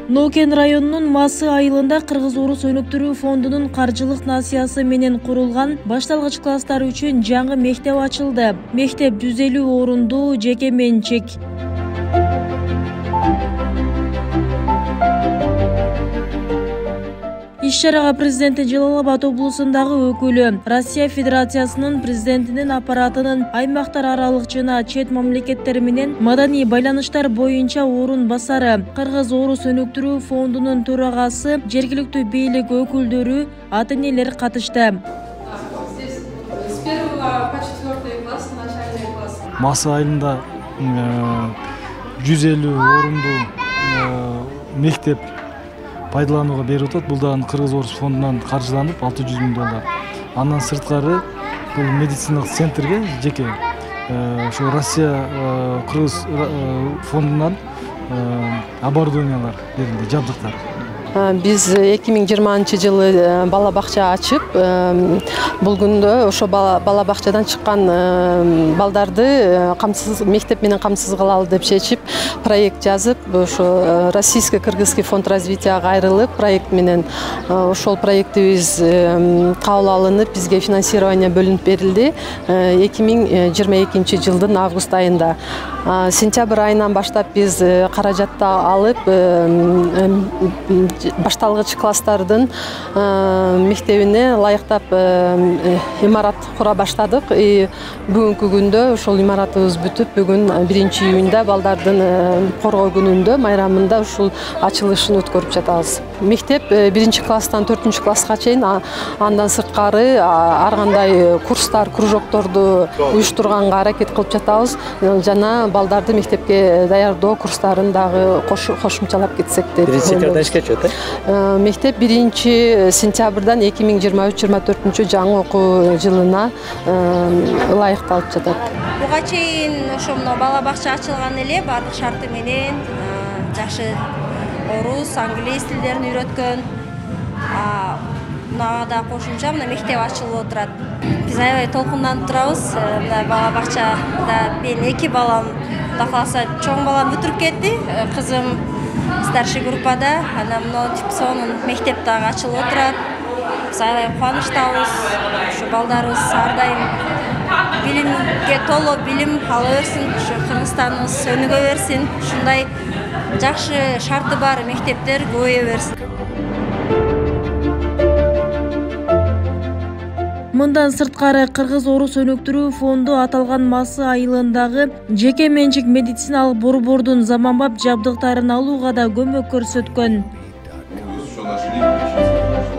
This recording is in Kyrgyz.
Нокен районунун Масы айылында Кыргыз-Орус өнүктүрүү фондунун каржылык насыясы менен курулган башталгыч класстар үчүн жаңы мектеп ачылды. Мектеп 150 орундуу жеке менчик. Иш-чарага президенти Жалал Абад облусундагы өкүлү, Россия Федерациясынын президентинин аппаратынын аймактар аралык жана чет мамлекеттер менен маданий байланыштар боюнча орун басары, Кыргыз-Орус өнүктүрүү фондунун төрагасы, жергиликтүү бийлик өкүлдөрү, ата-энелер катышты. С 1 по 4 класс, начальный класс. Масы айылында 150 орундуу мектеп пайдаланууга берип атат. Бул дагы Кыргыз-Орус фондунан каржыланып, 600 000 доллар. Андан сырткары бул медициналык центрге жеке ошо Россия Кыргыз фондунан оборудованиялар берилди, жабдыктар. Биз 2020 жылы бала бакча ачып, бул күндө ошо бала бакчадан чыккан балдарды мектеп менен камсыз кылалы деп чечип, проект жазып, ошо Российско-Кыргызский фонд развития кайрылып, проект менен ошол проектибиз кабыл алынып, бизге финансирование бөлүнүп берилди 2022 жылдын август айында. Сентябрь айынан баштап биз каражатты алып, башталгыч класстардын мектебине ылайыктап имарат кура баштадык. Бүгүнкү күндө ошол имаратыбыз бүтүп, бүгүн 1 июнда балдардын коргоо күнүндө, майрамында ушул ачылышын өткөрүп жатабыз. Мектеп 1 класстан 4 класска чейин, андан сырткары ар кандай курстар, кружокторду уюштурганга аракет кылып жатабыз. Жана балдарды мектепке даярдоо курстарын дагы кошумчалап кетсек деп. 1 сентябрдан ишке түшөт. Мектеп 1 сентябрдан 2023-24 жаңы окуу жылына ылайыкталып жатат. Буга чейин ошо бала бакча ачылган эле, бардык шарты менен жакшы орус, англис тилдерин үйрөткөн. Мага да кошумча мектеп ачылып отурат. Биз аябай толкунданып турабыз. Бала бакчада мен 2 балам, да калса чоң балам бүтүрүп кетти. Кызым старший группада, анан сонун мектеп дагы ачылып отурат. Биз аябай кубанычтабыз. Ушу балдарыбыз ар дайым билимге толо билим ала берсин, ушу Кыргызстаныбыз өнүгө берсин. Ушундай жакшы шарты бар мектептер көбөйө берсин. Мындан сырткары Кыргыз-Орус өнүктүрүү фонду аталган Масы айылындагы жеке менчик медициналык борбордун заманбап жабдыктарын алууга да көмөк көрсөткөн.